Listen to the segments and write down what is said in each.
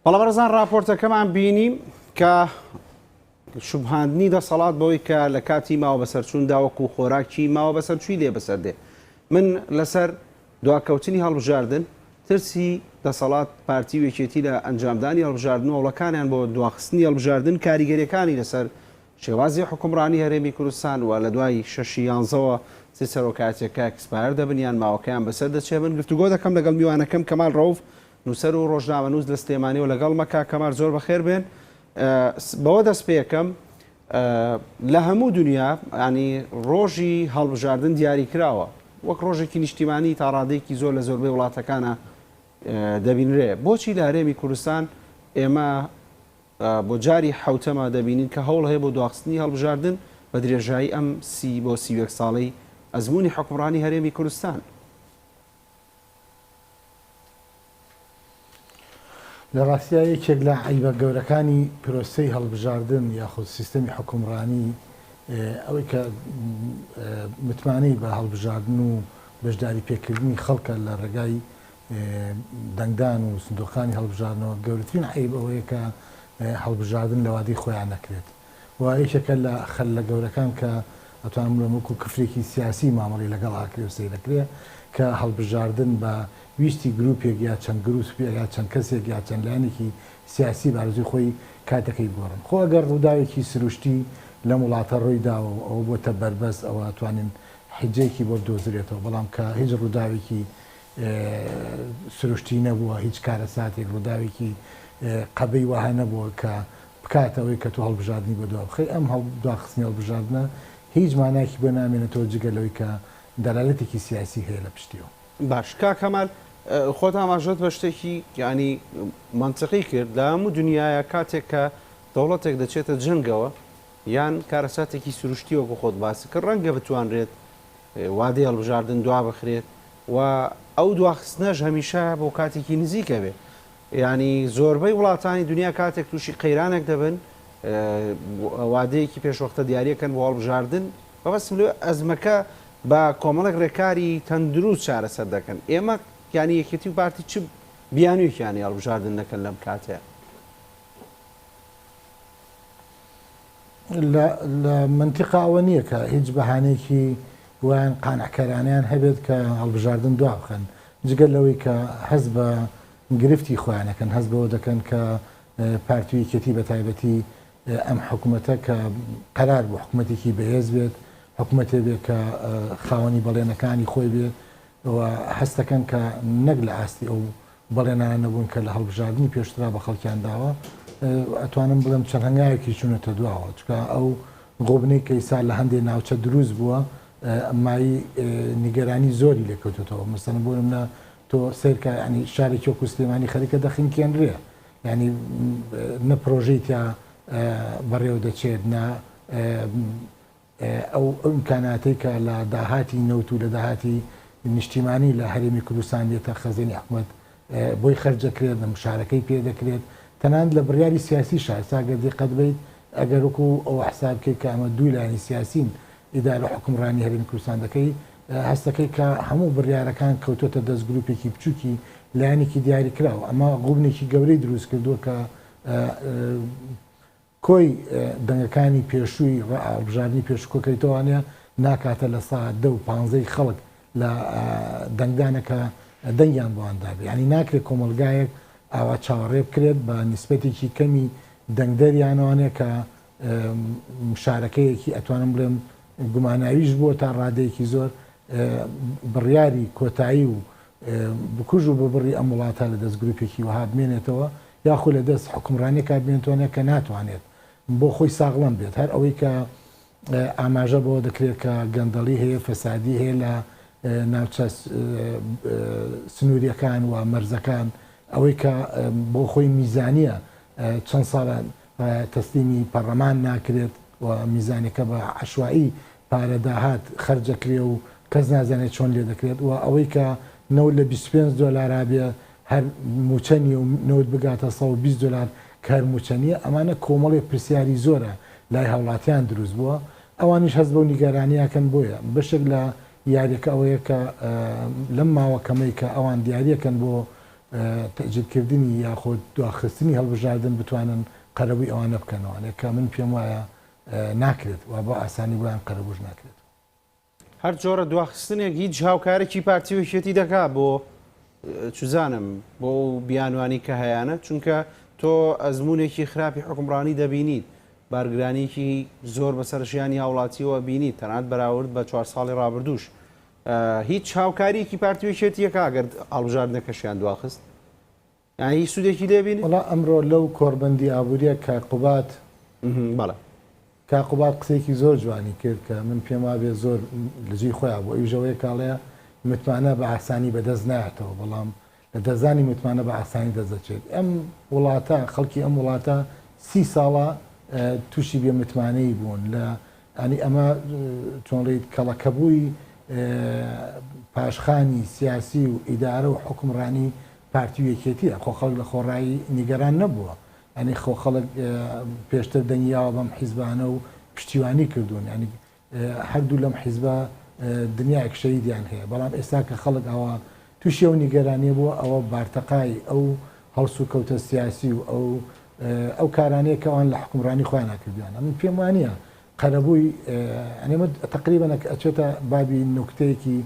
بەڵام بەڕێزان راپۆرتەکەمان بینیم کە شوبهاندنی دەسەڵات بەوەی کە لە کاتی ماوە بەسەرچووندا وەکو خۆراکی ماوە بەسەرچووی لێ بەسەردێ. من لەسەر دواکەوتنی هەڵبژاردن ترسی دەسەڵات پارتی وێکێتی لە ئەنجامدانی هەڵبژاردن وڵەکانیان بۆ دواخستنی هەڵبژاردن کاریگەریەکانی لەسەر شێوازی حکومڕانی هەرێمی کوردستان و لە دوای 6/11ەوە سەرۆکاتێکە ئەکسپایر دەبنیان ماوەکەیان بەسەر دەچێبن. گفتوگۆ دەکەم لەگەڵ میوانەکەم کەمال ڕەوف نووسەر و ڕۆژنامەنووس لە سلێمانی و لەگەڵ مەکا کەمال زۆر بەخێر بێن. بەوە دەست پێ یەکەم لە هەموو دنیا ینی ڕۆژی هەڵبژاردن دیاری کراوە وەک ڕۆژێکی نیشتیمانی تا ڕادێکی زۆر لە زۆربەی وڵاتەکانە دەبینرێ. بۆچی لە هەرێمی کوردستان ئێمە بۆ جاری حوتەمە دەبینین کە هەوڵ هەیە بۆ دواخستنی هەڵبژاردن بە درێژایی ئەم 30 بۆ 31 ساڵەی ئەزمموی حکومڕانی هەرێمی کوردستان؟ لە ڕاستیە یەکێک لە عیبە گەورەکانی پرۆسەی هەڵبژاردن یاخود سیستەمی حکومڕانی ئەوەی کە متمانەی بە هەڵبژاردن و بەشداری پێکردنی خەڵکە لە ڕێگای دەنگدان و سندوقانی هەڵبژاردنەوە گەورەترین عیب ئەوەیە کە هەڵبژاردن لە وادەی خۆیان نەکرێت. و یەکێکە لە خەل لە گەورەکان کە ئەتوانم بڵێم وەکو کفرێکی سیاسی مامەڵی لەگەڵ ئاکرێ و سەیر دەکرێت کە هەڵبژاردن بە ویستی گروپێک یا چەند گروپێک یا چەند کەسێک یا چەند لایەنێکی سیاسی بارزوی خۆی کاتەکەی گۆڕن. خۆ ئەگەر ڕووداوێکی سروشتی لەم وڵاتە ڕوویداوە ئەوە بۆتە بەربەست ئەوە توانین حجەیەکی بۆ دۆزرێتەوە، بەڵام کە هیچ ڕووداوێکی سروشتی نەبووە، هیچ کارە ساتێک ڕووداوێکی قەبەی وەها نەبووە کە بکاتەوەی کە تۆ هەڵبژاردننی بۆ دووە بخەی. ئەم دواخستنی هەڵبژاردنە هیچ مانایکی بۆ نامێنێتەوە جگەلەوەی کە دەلالەتێکی سیاسی هەیە لە پشتیەوە. باش کا کەمال خۆت ئاماژەت بە شتێکی ینی منطقی کرد لە هەموو دنیاە کاتێک کە دەوڵەتێک دەچێتە جنگەوە یان کارەساتێکی سروشتی وەکو خۆت باسی کە ڕەنگە بتوانرێت وادەی هەڵبژاردن دوا بخرێت و ئەو دواخستنەش هەمیشە بۆ کاتێکی نزیکە بێ. ینی زۆربەی وڵاتانی دنیا کاتێک تووشی قەیرانێک دەبن وادەیەکی پێشوەختە دیارەکەن بۆ هەڵبژاردن بەبەستم لێ ئەزمەکە بە کۆمەڵێک ڕێکاری تەندروست چارەسەر دەکەن. ئێمە یانی یەکێتی و پارتی چ بیانوویکیانی هەڵبژاردن دەکەن لەم کاتەیە؟ لە منتیقاوە نییە کە هیچ بەهانێکی ویان قانعکەرانیان هەبێت کە هەڵبژاردن دوا بخەن جگەل لەوەی کە هەز بە گرفتی خۆیانەکەن، هەز بەوە دەکەن کە پارتی یەکێتی بە تایبەتی ئەم حکوومەتە کە قەرار بۆ حکوومەتێکی بەهێز بێت، حکوومەتێ بێت کە خاوەنی بەڵێنەکانی خۆی بێت و هەستەکەن کە نەک لە ئاستی ئەو بەڵێنانە نەبوون کە لە هەڵبژاردننی پێشترا بە خەڵکیان داوە. ئەتوانم بڵێم چەند هەنگاوێکی چوونەتە دواوە چکە ئەو غۆبنەی کە ئیسا لە هەندێک ناوچە دروست بووە ئەمایی نیگەرانی زۆری لێکەوتێتەوە. مەسەڵەن بۆ نمونە تۆ سیرکە ینی شارێکی وەکو سلێمانی خەریکە دەخینکێنرێ، ینی نە پرۆژەی تیا بەڕێوە دەچێت نە ئەو ئیمکاناتەی کە لە داهاتی نەوت و لە داهاتی نیشتیمانی لە هەرێمی کوردستان دێتە خەزێنی حکوومەت بۆی خەرجەکرێت، لە شارەکەی پێ دەکرێت. تەنانەت لە بڕیاری سیاسی شارساگە دقت بیت ئەگەر وەکو ئەو حساب بکەیت کە ئەمە دوو لایەنی سیاسین ئیدارە حکومڕانی هەرێمی کوردستان دەکەی، هەستەکەی کە هەموو بڕیارەکان کەوتۆتە دەست گروپێکی بچووکی لایەنێکی دیاری کراوە. ئەمە غوبنێکی گەورەی دروست کردووە کە کۆی دەنگەکانی پێشووی هەڵبژاردننی پێشکۆکەیتەوانە ناکاتە لە ساعت 10 و 15 خەڵک لە دەنگدانەکە دەنگیان بۆواندا بێ. ینی ناکرێت کۆمەلگایەک ئاوا چاوەڕێ بکرێت بە نیسبەتێکی کەمی دەنگدەریانەوەنێ کە شارەکەیەکی ئەتوانم بڵێم گوماناویش بووە تا ڕادەیەکی زۆر بڕیاری کۆتایی و بکوژ و ببڕی ئەم وڵاتە لە دەست گروپێکی وها بمێنێتەوە یاخۆ لە دەست حکومڕانێکا بێنێتوانێت کە ناتوانێت بۆ خۆی ساغڵم بێت. هەر ئەوەی کە ئاماژە بۆ دەکرێت کە گەندەڵی هەیە، فەسادی هەیە لە ناوچە سنووریەکان و مەرزەکان، ئەوەی کە بۆ خۆی میزانیە چەند ساڵە تەسلیمی پەرلەمان ناکرێت و میزانەکە بە عەشوایی پارەداهات خەرجەکرێ و کەس نازانێت چۆن لێ دەکرێت و ئەوەی کە نەوت لە 25 دۆلار بێ هەر موچەنی و نەوت بگاتە 120 دلار کار موچەنیە. ئەمانە کۆمەڵێک پرسیاری زۆرە لای هاوڵاتیان دروست بووە. ئەوانیش هەست بە نیگەرانیەکەن بۆیە بەشێک لە یاریەکە ئەوەیە کە لەم ماوەکەمەی کە ئەوان دیارەکەن بۆ تەجیلکردنی یاخود دواخستنی هەڵبژاردن بتوانن قەرەبووی ئەوانە بکەنەوە کە من پێم وایە ناکرێت و بۆ ئاسانی بۆیان قەرەبووش ناکرێت هەر جۆرە دواخستنێک هیچ هاوکارێکی پارتیویشێتی دەکا بۆ چزانم بۆ بیانوانی کە هەیەە چونکە تۆ ئەزمونێکی خراپی حکمڕانی دەبینیت بارگرانێکی زۆر بەسەر ژیانی هاوڵاتیەوە بینیت تەنات بەراورد بە 4 ساڵی ڕابردووش هیچ هاوکاریەکی پارتیویشێتیەکە ئەگەر هەڵبژاردنەکەشیان دواخست هیچ سوودێکی دەبینی وڵا ئەمڕۆ لەو کۆربەندی ئابوووریە کاقوبات بەڵێ کاقوبات قسێکی زۆر جوانی کرد کە من پێم وابێ زۆر لەجێی خۆیان بۆ ئەوژەوەی کاڵەیە متمانە بە ئاسانی بەدەست نایەتەوە بەڵام لە دەزانی متمانە بە ئاسانی دەزەچێت ئەم وڵاتە خەڵکی ئەم وڵاتە 30 ساڵە تووشی بێ متمانەی بوون لە ئەنی ئەمە چۆنڵیت کەڵەکەبووی پاشخانی سیاسی و ئیدارە و حکمڕانی پارتیویەکێتیە خۆ خەڵک لە خۆڕایی نیگەران نەبووە ئەنی خۆ خەڵک پێشتر دەنگیاوە بەم حیزبانە و پشتیوانی کردوون ینی هەردوو لەم حیزبە دنیای کشەیدیان هەیە بەڵام ئێستا کە خەڵک ئەوە تووشی ئەو نیگەرانیە بووە ئەوە بارتەقای ئەو هەڵس و کەوتە سیاسی و ئەو کارانەیە کەوان لە حکومڕانی خۆیان ناکردویانە من پێم وانە قەرەبووی ئەنێمە تقریبا ئەچێتە بابی نوکتەیەکی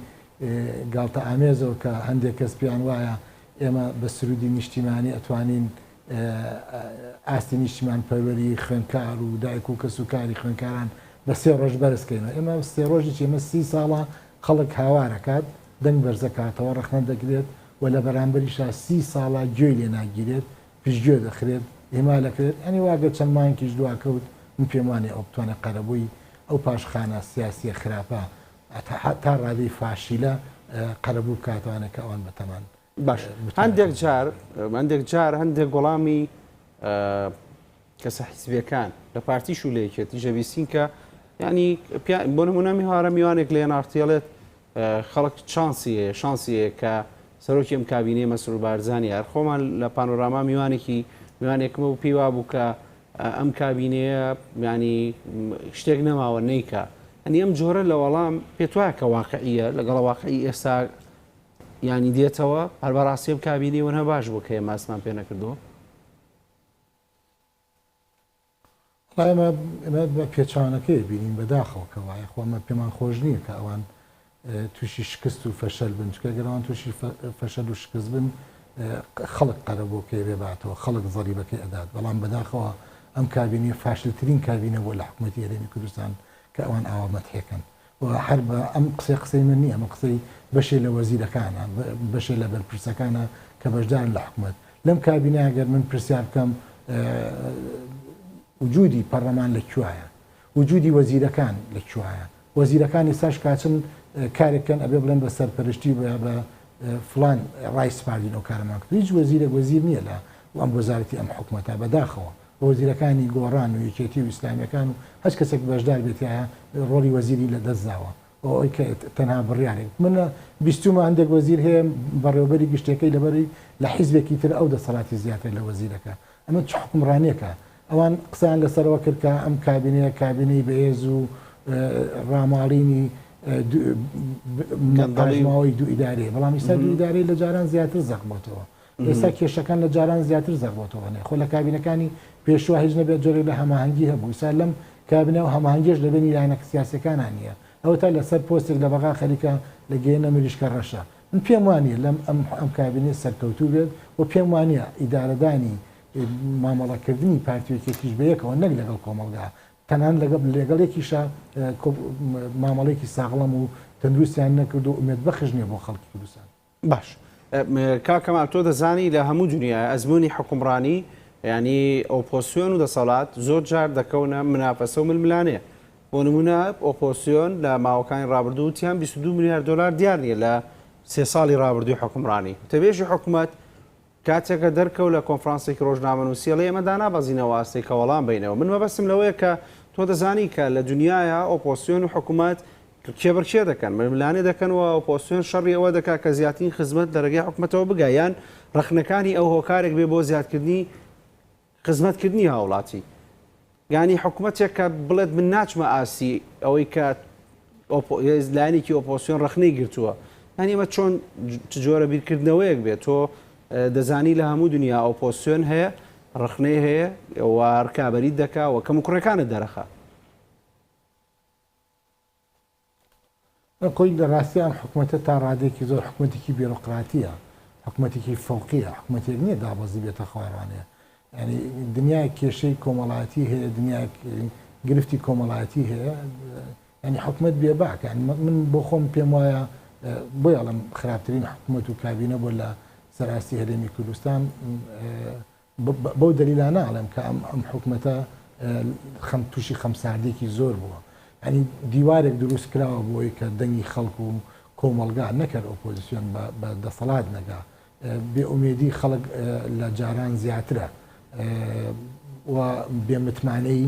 گاڵتە ئامێزەوە کە هەندێک کەس پێیان وایە ئێمە بە سرودی نیشتیمانی ئەتوانین ئاستی نیشتیمان پەروەری خوێنکار و دایک و کەس و کاری خوێنکاران بە 3 ڕۆژ بەرزکەینەوە ئێمە 3 ڕۆژی ئێمە 30 ساڵە خەڵک هاوارەکات دەنگ بەرزەکاتەوە ڕخنە دەگرێت و لە بەرامبەریشا 30 ساڵە گوێی لێ ناگیرێت پشتگوێ دەخرێت ئێمە لەکرێت ئەنی واگە چەند مانگیش دواکەوت من پێم وانێ ئەو بتوانێت قەرەبووی ئەو پاشخانە سیاسیە خراپە تا ڕادەی فاشیلە قەرەبوو بکاتوانە کە ئەوان بەتەمان باش هەندێک جار هەندێک گوڵامی کەسە حیزبیەکان لە پارتیش و لەیەکێتی ژەویستین کە ینی بۆ نمونە میهارە میوانێک لە نارتیڵێت خەڵک شانسیە کە سەرۆکی ئەم کابینەی مەسرور بارزانانی هەر خۆمان لە پانۆراما میوانێکمە و پێی وابوو کە ئەم کابینەیە ینی شتێک نەماوە نیکە ئەنی ئەم جۆرە لە وەڵام پێت وایە کە واقعیە لەگەڵ واقعی ئێستا ینی دێتەوە هەر بەڕاستی کابینی وەنە باش بوو کە ماسمان پێ نەکردەوە ئێمە بە پێچوانەکەی بینین بەداخەوە کەوایە خۆمە پێمان خۆش نییە کە ئەوان تووشی شکست و فەشەل بن چکە گەڕوان تووشی فەشەل و شکست بن خەڵک قەرەبۆکەی بێباتەوە خەڵک زەریبەکەی ئەدات بەڵام بەداخەوە ئەم کابینی فاشلترین کابینە بۆ لە حکوومەتی هەرێمی کوردستان کە ئەوان ئاوامەتهێکن و هەر بە ئەم قسەی من نییە ئەمە قسەی بەشێ لە وەزیرەکانە بەشێ لە بەرپرسەکانە کە بەشدار لە حکوومەت لەم کابینە ئەگەر من پرسیار بکەم وجودی پەرلەمان لەکوایە وجودی وەزیرەکان لەکوایە وەزیرەکانی ساش کاچن کارێککەن ئەبێ بڵێن بە سەرپەرشتی بە فلان ڕای سپاردین ئەو کارەمان کرد هیچ وەزیرێک وەزیر نییە لە ئەم وەزارەتی ئەم حکوومەتە بەداخەوە وەزیرەکانی گۆڕان و یەکێتی و ئیسلامیەکان و هەچ کەسێک بەشدار بێتیایە ڕۆڵی وەزیری لە دەستداوە ئەوەی کە تەنها بڕیارێک منە بیستمە هەندێک وەزیر هەیە بەڕێوەبەری گشتەکەی لەبەری لە حیزبێکی تر ئەو دەسەڵاتی زیاتر لە وەزیرەکە ئەمە چ حکومڕانیەکە ئەوان قسان لەسەرەوە کرد کە ئەم کابینەیە کابینەی بەهێز و ڕاماڵینی ماوەی دوو ئیدارەیە بەڵام ئێستا دوو ئیدارەی لە جاران زیاتر زەقبۆتەوە ئێستا کێشەکان لە جاران زیاتر زەقبۆتەوە خۆ لە کابینەکانی پێشوا هیچ نەبێت جۆرێک لە هەماهەنگی هەبوو ئێستا لەم کابینە و هەماهەنگیش لەبێنی لایەنە سیاسەکانان نییە ئەوە تا لەسەر پۆستێک لە بەغا خەریکە لە گەیەنە مریشکە ڕەشە من پێم وانە لەم ئەم کابینێ سەرکەوتوو بێت و پێم وانە ئیدارەدانی مامەڵەکردنی پارتیویەکێکیش بەیەکەوە نەک لەگەڵ کۆمەڵگا تەنان لەگەڵێکیشە مامەڵێکی ساغڵەم و تەندروستیان نەکرد و ئومێد بەخش نییە بۆ خەڵکی کوردستان باش کاکەمال تۆ دەزانی لە هەموو دنیا ئەزمموی حکومڕانی ینی ئۆپۆسیۆن و دەسەڵات زۆر جار دەکەونە منافەسە و ململانەیە بۆ نمونە ئۆپۆسیۆن لە ماوەکانی ڕابردوو تیان 22 میلیارد دلار دیار نیە لە 3 ساڵی ڕابردووی حکومڕانی تەبێژی حکوومەت کاتێکە دەرکەوت لە کۆنفرانسێکی ڕۆژنامەنووسیە لە ئێمە دانابەزینەوە ئاستەی کە وەڵام بینەوە من مەبەستم لەوەیە کە تۆ دەزانی کە لە دنیاە ئۆپۆسیۆن و حکوومەت کێبرکێ دەکەن ململانێ دەکەنەوە ئۆپۆسیۆن شەڕی ئەوە دەکات کە زیاترین خزمەت لە ڕێگەی حکوومەتەوە بگایان ڕخنەکانی ئەو هۆکارێک بێ بۆ زیادکردنی خزمەتکردنی هاوڵاتی ینی حکوومەتێک کە بڵێت من ناچمە ئاسی ئەوەی کە لایەنێکی ئۆپۆسیۆن ڕخنەی گرتووە ینی ئەمە چۆن جۆرە بیرکردنەوەیەک بێت تۆ دەزانی لە هەموو دنیا ئۆپۆسیۆن هەیە ڕخنەی هەیە و ڕکابەری دەکا و کەم و کوڕەکانت دەرەخە. خۆی لە ڕاستیان حکوومەتە تا ڕادێکی زۆر حکوومەتێکی بیرۆقراتیە، حکوومەتێکی فەوقیە، حکوومەتێک نییە دابەزی بێتە خوارانەیە. ینی دنیای کێشەی کۆمەڵایەتی هەیە، دنیای گرفتی کۆمەڵایەتی هەیە، ینی حکوومەت بێباک. من بۆ خۆم پێم وایە بۆیە ئەڵم خراپترین حکوومەت و کابینە بۆ لە سەراستی هەرێمی کوردستان بەو دەلیلا ناڵێم کە ئەم حکوومەتە تووشی خەمساردێکی زۆر بووە. ینی دیوارێک دروست کراوە بۆی کە دەنگی خەڵک و کۆمەلگا نەکرد ئۆپۆزیسیۆن بە دەسەڵات نەگا، بێئومێدی خەڵک لە جاران زیاترە و بێمتمانەی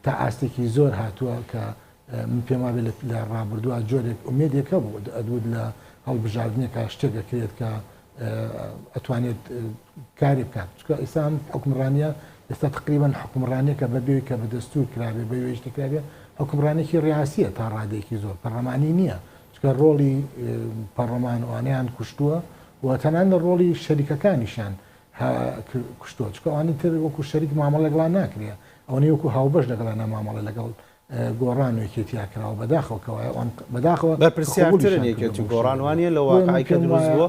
تا ئاستێکی زۆر هاتووە کە من پێم وابێ لە ڕابردووە جۆرێک ئومێدێکە بوو ئەدود لە هەڵبژاردنێکە شتێک دەکرێت کە ئەتوانێت کاری بکات. چکە ئێستا حکومڕانیە ئێستا تقریبان حکومڕانێکە بەبێوی کە بە دەستور کرابێ بە وێژ دەکرابێ حکومڕانێکی ڕاستیە تا ڕادێکی زۆر پەرلەمانی نییە، چکە ڕۆڵی پەرلەمانوانیان کوشتووە و تەنان لە ڕۆڵی شەریکەکانیشان کوشتووە، چکە ئەوانی تر وەکو شەریک مامەڵە لەگەڵان ناکرێ، ئەوەی وەکو هاوبەش لەگەڵانە مامەڵە لەگەڵ گۆڕان و یەکێتیا کراوە بەداخەوەکەوە بەداخەوە بەرپرسیارترن یەکێتی گۆڕانوانیە لە واقعیکە دروست بووە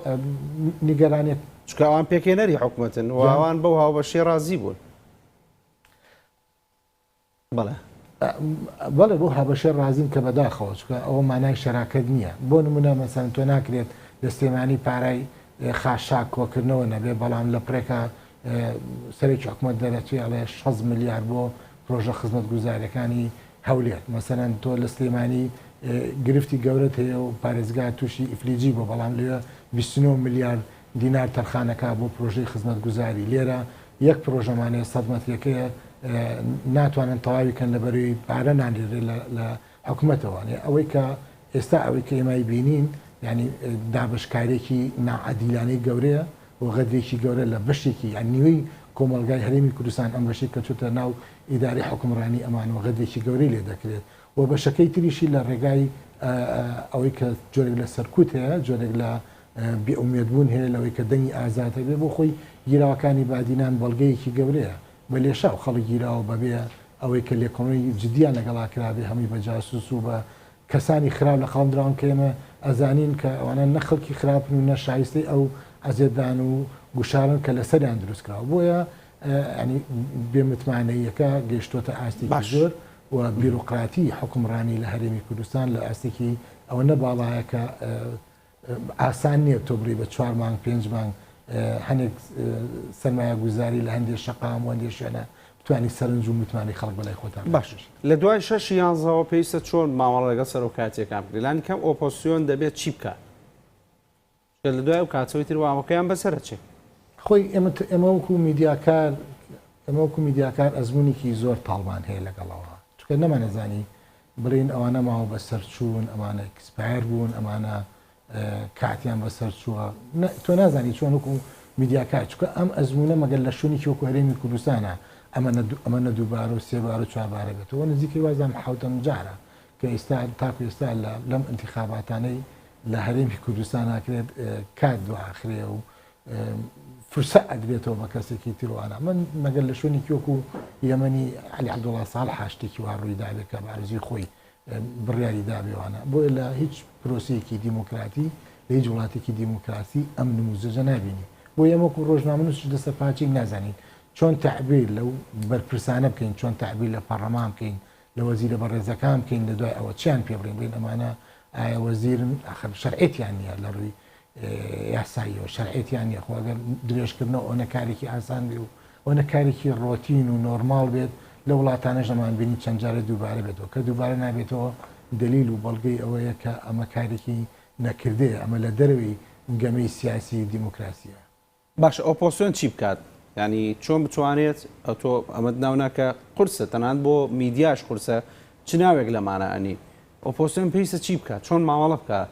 نیگەرانێت، چکە ئەوان پێکێنەری حکوومەتن و ئەوان بەو هاوبەشی ڕازی بوون. بەڵێ بەڵێ بۆ هاوبەشێ ڕازین کە بەداخەوە، چکە ئەوە مانای شەراکەت نییە. بۆ نمونە مەسەن تۆ ناکرێت دەستێمانی پارای خاشاک کۆکردنەوە نەبێ، بەڵام لە پرێکە سەرێکی حکوومەت دەرەچێ ئەڵێ 6 ملیار بۆ پرۆژە خزمەت گوزاریەکانی هەولێت. مەسەرەن تۆ لە سلێمانی گرفتی گەورەت هەیە و پارێزگا تووشی ئیفلیجی بۆ، بەڵام لێ 29 ملیار دینار تەرخانەکە بۆ پرۆژەی خزمەت گوزاری. لێرە یەک پرۆژەمانەیە 100 مەترەکەیە ناتوانن تەواویکەن لە بەروی پارە نانێرێ لە حکوومەتەوەوانێ. ئەوەی کە ئێستا ئەوەی کە ئێمای بینین ینی دابشکارێکی ناعادیلانەی گەورەیە و غەدرێکی گەورە لە بەشێکی نیوەی کۆمەلگای هەرێمی کوردستان ئەم بەشی کە چۆتە ناو ئیداری حکومڕانی ئەمانەوە غەدرێکی گەورەی لێ دەکرێت و بەشەکەی تریشی لە ڕێگای ئەوەی کە جۆرێک لە سەرکوت هەیە، جۆرێک لە بێئومێدبوون هەیە لەوەی کە دەنگی ئازاد هەبێ بۆ خۆی گیراوەکانی بادینان بەڵگەیەکی گەورەیە بە لێشا و خەڵک گیراوە بەبێ ئەوەی کە لێکۆڵی جدیان لەگەڵا کرابێ هەمووی بە جاسوس و بە کەسانی خراپ لە خەڵمدراون کە ئێمە ئەزانین کە ئەوانە نە خەڵکی خراپن و نەشایستەی ئەو ئەزێدان و گوشارن کە لە سەریان دروست کراوە. بۆیە ینی بێمتمانەیەکە گەیشتۆتە ئاستێکی زۆر و بیرۆقراتی حکومڕانی لە هەرێمی کوردستان لە ئاستێکی ئەوە نەباڵایە کە ئاسان نییە تۆ بڕی بە 4 مانگ 5 مانگ هەنێک سەرمایە گوزاری لە هەندێک شەقام و هەندێک شوێنە بتوانانی سەرنج و متمانی خەڵک بەلای خۆتان. باش لە دوای 6 یانزەوە پێویستە چۆن مامەڵە لەگەڵ سەرۆکاتیەکان بکرێت؟ لانی کەم ئۆپۆسیۆن دەبێت چی بکات؟ لە دوای و کاتەوەی تر وامەکەیان بەسەرە چێ؟ خۆی ئێمە وەکو میدیاکار ئەزمونێکی زۆر تاڵمان هەیە لەگەڵەوە، چکە نەمانەزانی بڵین ئەوانە ماوە بەسەر چوون، ئەمانە ئەکسپایر بوون، ئەمانە کاتیان بەسەر چووە. تۆ نازانی چۆن وەکو میدیاکار، چکە ئەم ئەزمونە مەگەر لە شوێنێکی وەکو هەرێمی کوردستانە ئەمە دووبارە و سێبارە و چواربارە بێتەوە. نزیکەی وازام حوتەم جارە کە ئێستا تاکو ئێستا لەم ئینتیخاباتانەی لە هەرێمی کوردستان ناکرێت کات دوآخرێ و فرسە ئەدرێتەوە بە کەسێکی تیرۆوانە. من مەگەر لە شوێنێکی وەکو یەمەنی عەلی عەبدوڵڵا ساڵح شتێکی وا ڕووی دابێت کە بەعرزی خۆی بڕیاری دابێوانە. بۆیە لە هیچ پرۆسەیەکی دیموکراتی لە هیچ وڵاتێکی دیموکراسی ئەم نموزەجە نابینی. بۆ ئێمە وەکو ڕۆژنامەنووس دەستە پاچێک نازانین چۆن تعبیر لەو بەرپرسانە بکەین، چۆن تعبیر لە پەرلەمان بکەین، لە وەزیرە بەڕێزەکان بکەین، لە دوای ئەوە چیان پێ بڵێن بڵێن ئەمانە ئایا وەزیرن ئاخر شەرعێتیان نییە لە ڕووی یاساییەوە، شەرعێتیان نییە. خۆ ئەگەر درێژکردنەوە ئەوە نەکارێکی ئاسان بێ و ئەوە نەکارێکی ڕۆتین و نۆرماڵ بێت لە وڵاتانەش ئەمان بینی چەند جارە دووبارە بێتەوە، کە دووبارە نابێتەوە دلیل و بەڵگەی ئەوەیە کە ئەمە کارێکی نەکردەیە، ئەمە لە دەروی گەمەی سیاسی دیموکراسیە. باش ئۆپۆسیۆن چی بکات؟ ینی چۆن بتوانێت تۆ ئەمەد ناوناکە قورسە تەنان بۆ میدیاش قورسە چ ناوێک لەمانە ئەنی ئۆپۆسیۆن پێویستە چی بکات؟ چۆن مامەڵە بکات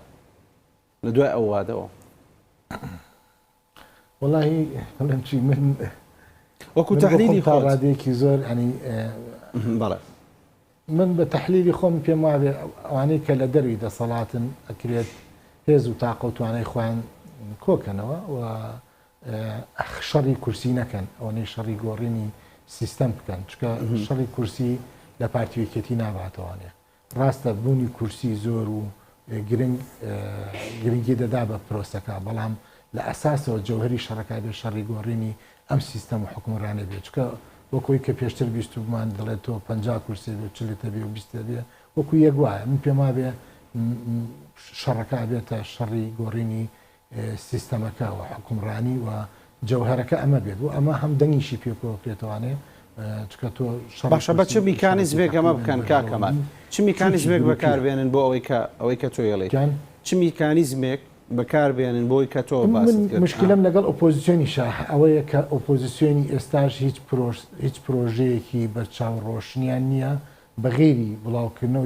لە دوای ئەو وادەوە؟ وەڵاهی بڵێم چی من وەکو تەحلیلی خۆت ڕادێکی زۆر ینی بەڵێ من بە تەحلیلی خۆم پێم وابێ ئەوانەی کە لە دەروی دەسەڵاتن ئەکرێت هێز و تاقە و توانای خۆیان کۆکەنەوە و شەڕی کورسی نەکەن ئەوەی شەڕی گۆڕینی سیستەم بکەن چکە شەڕی کورسی لە پارتیویەکەتی ناباتەوانێ ڕاستە بوونی کورسی زۆر و گرنگی دەدا بە پرۆسەکە بەڵام لە ئەساسەوە جەوهری شەڕەکە بێ شەڕی گۆڕینی ئەم سیستەم و حکومڕانە بێت چکە وەکوی کە پێشتر بیستمان دەڵێت تۆ 50 کورسی بێ چلێتە بێ و بیستە بێ وەکو یەک وایە من پێما بێ شەڕەکە بێتە شەڕی گۆڕینی سیستەمەکە و حکومڕانی و جەوهرەکە ئەمە بێت و ئەمە هەم دەنگیشی پێکۆکرێتوانێ چکە تۆ باشە بە چ میکانیزمێک ئەمە بکەن کاکەمان چ میکانیزمێک بەکاربێنن بۆ ئەوەی کە تۆ یڵێ چ میکانیزمێک بەکاربێنن بۆی کە تۆ مشکلم لەگەڵ ئۆپۆزیسیۆنی شاه ئەوەیە کە ئۆپۆزیسیۆنی ئێستاش هیچ پرۆژەیەکی بەرچاوڕۆشنیان نییە بەغێری بڵاوکردنەوە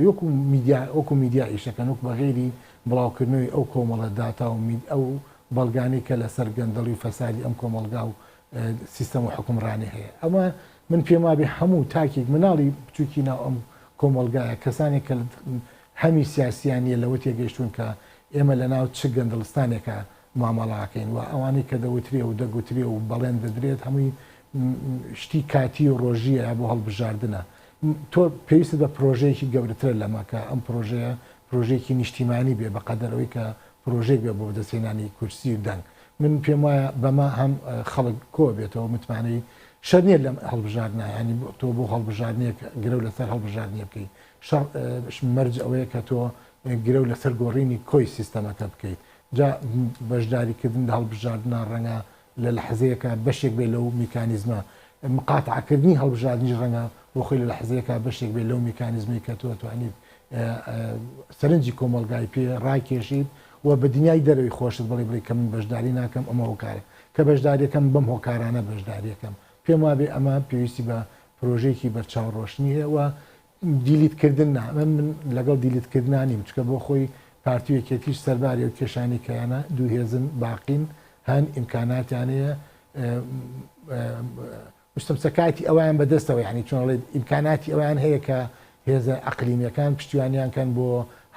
وەکو میدیا ئیشەکەن وەک بەغێری بڵاوکردنەوەی ئەو کۆمەڵە داتا و ئەو بەڵگانی کە لەسەر گەندەڵی و فەسادی ئەم کۆمەلگا و سیستەم و حکومڕانی هەیە ئەمە من پێما بێ هەموو تاکێک مناڵی بچووکی ناو ئەم کۆمەلگایە کەسانێک کە هەمی سیاسیانیە لەوە تێگەیشتون کە ئێمە لە ناو چ گەندەڵستانێکە مامەڵاکەین و ئەوانەی کە دەوترێ و دەگوترێ و بەڵێن دەدرێت هەمووی شتی کاتی و ڕۆژیە بۆ هەڵبژاردنە تۆ پێویست بە پرۆژەیەکی گەورەتر لەمەکە ئەم پرۆژەیە پرۆژێکی نیشتیمانی بێ بەقەدەرەوەی کە پرۆژێک بێ بۆ دەستێنانی کورسی و دەنگ من پێم وایە بەمە هەم خەڵک کۆ بێتەوە متمانەی شەر نیە لەم هەڵبژاردنە ینی تۆ بۆ هەڵبژاردنێک گرە لەسەر هەڵبژاردنیە بکەیت مەرج ئەوەیە کە تۆ گرە لەسەر گۆڕینی کۆی سیستەمەکە بکەیت جا بەشداریکردن لە هەڵبژاردنە ڕەنگە لە لەحزەیەکە بەشێک بێ لەو میکانیزمە مقاتعکردنی هەڵبژاردنی ڕەنگە بۆ خۆی لە لەحزەیەکە بەشێک بێ لەو میکانیزمی کە تۆ توانیت سەرنجی کۆمەلگای پێ ڕاکێشیت و بە دنیای دەروی خۆشت بڵێ کە من بەشداری ناکەم ئەمە هۆکارە کە بەشداریەکەم بەم هۆکارانە بەشداریەکەم پێم وابێ ئەمە پێویستی بە پرۆژێکی بەرچاوڕۆشنی هەیە و دیلیتکردن من لەگەڵ دیلیتکردنانی بچکە بۆ خۆی پارتیویەکێتیش سەرباری و کێشانی کەیانە دوو هێزن باقین هەن ئیمکاناتیانەیە مستەمسەکاتی ئەویان بەدەستەوە ینی چۆنڵێت ئیمکاناتی ئەویان هەیە کە هێزە ئەقلیمیەکان پشتیوانیان کەن بۆ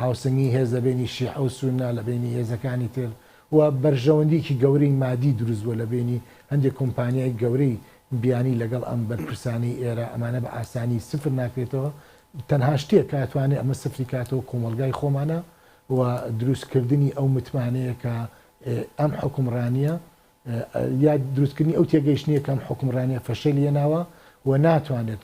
هاوسنگی هێزە بینی شیع و سونە لە بینی هێزەکانی تر و بەرژەوەندێکی گەورەی مادی دروست بووە لە بینی هەندێک کۆمپانیای گەورەی بیانی لەگەڵ ئەم بەرپرسانی ئێرە ئەمانە بە ئاسانی سفر ناکرێتەوە تەنها شتێک کاتوانێت ئەمە سفری کاتەوە کۆمەلگای خۆمانە و دروستکردنی ئەو متمانەیە کە ئەم حکومڕانیە یا دروستکردنی ئەو تێگەیشتنیە کە ئەم حکومڕانیە فەشەلیە ناوە و ناتوانێت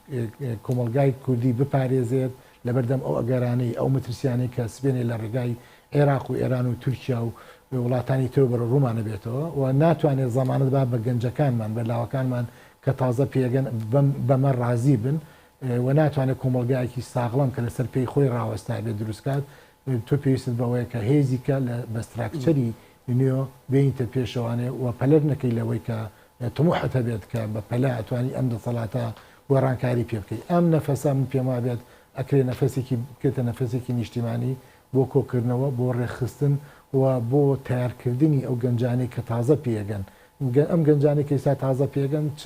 کۆمەلگای کوردی بپارێزێت لەبەردەم ئەو ئەگەرانەی ئەو مترسیانەی کە سبێنێ لە ڕێگای عێراق و ئێران و تورکیا و وڵاتانی تر بەرە ڕوومانە بێتەوە و ناتوانێت زەمانت با بە گەنجەکانمان بەلاوەکانمان کە تازە پێگەن بەمە ڕازی بن و ناتوانێت کۆمەلگایەکی ساغڵام کە لەسەر پێی خۆی ڕاوەستا بێت دروستکات تۆ پێویست بەوەیە کە هێزیکە لە بەستراکچەری نوێ بینیتە پێشەوانێ و پەلەر نەکەی لەوەی کە تموحەتە بێت کە بە پەلا ئەتوانی ئەم دەسەڵاتە وەڕانکاری پێ بکەیت ئەم نەفەسا من پێما بێت ئەکرێ نەفەسێکی بکرێتە نەفەسێکی نیشتیمانی بۆ کۆکردنەوە بۆ ڕێخستن و بۆ تیارکردنی ئەو گەنجانەی کە تازە پێگەن ئەم گەنجانی کە ئێستا تازە پێگەن چ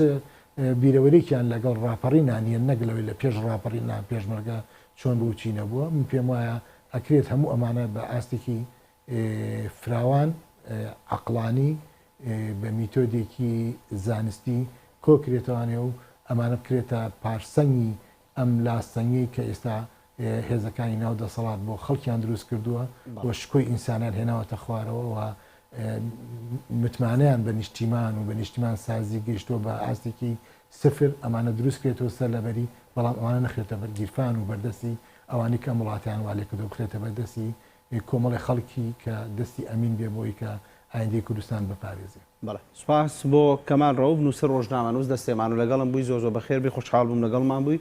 بیرەوەرێکیان لەگەڵ ڕاپەڕی نانیە نەگەلەوەی لە پێش ڕاپەڕی نان پێشمەرگە چۆن بۆ چینە بووە من پێم وایە ئەکرێت هەموو ئەمانە بە ئاستێکی فراوان عەقڵانی بە میتۆدێکی زانستی کۆکرێتوانێ و ئەمانە بکرێتە پارسەنگی ئەم لاستەنگی کە ئێستا هێزەکانی ناو دەسەڵات بۆ خەڵکیان دروست کردووە بۆ شکۆی ئینسانیان هێناوەتە خوارەوە و متمانیان بە نیشتیمان و بە نیشتیمان سازی گەیشتووە بە ئاستێکی سفر ئەمانە دروست کرێتەوە سەر لەبەری بەڵام ئەوانە نەخێتە بەرگیرفان و بەردەستی ئەوانی کە وڵاتیان والێ کردو بکرێتە بەردەستی کۆمەڵی خەڵکی کە دەستی ئەمین بێ بۆی کە ئایندەی کوردستان بپارێزێ. بەڵێ سوپاس بۆ کەمال ڕەوف نووسەر ڕۆژنامە نووس دەستێمان و لەگەڵم بووی زۆر بەخێر بێ خۆشحاڵ بووم لەگەڵمان بووی.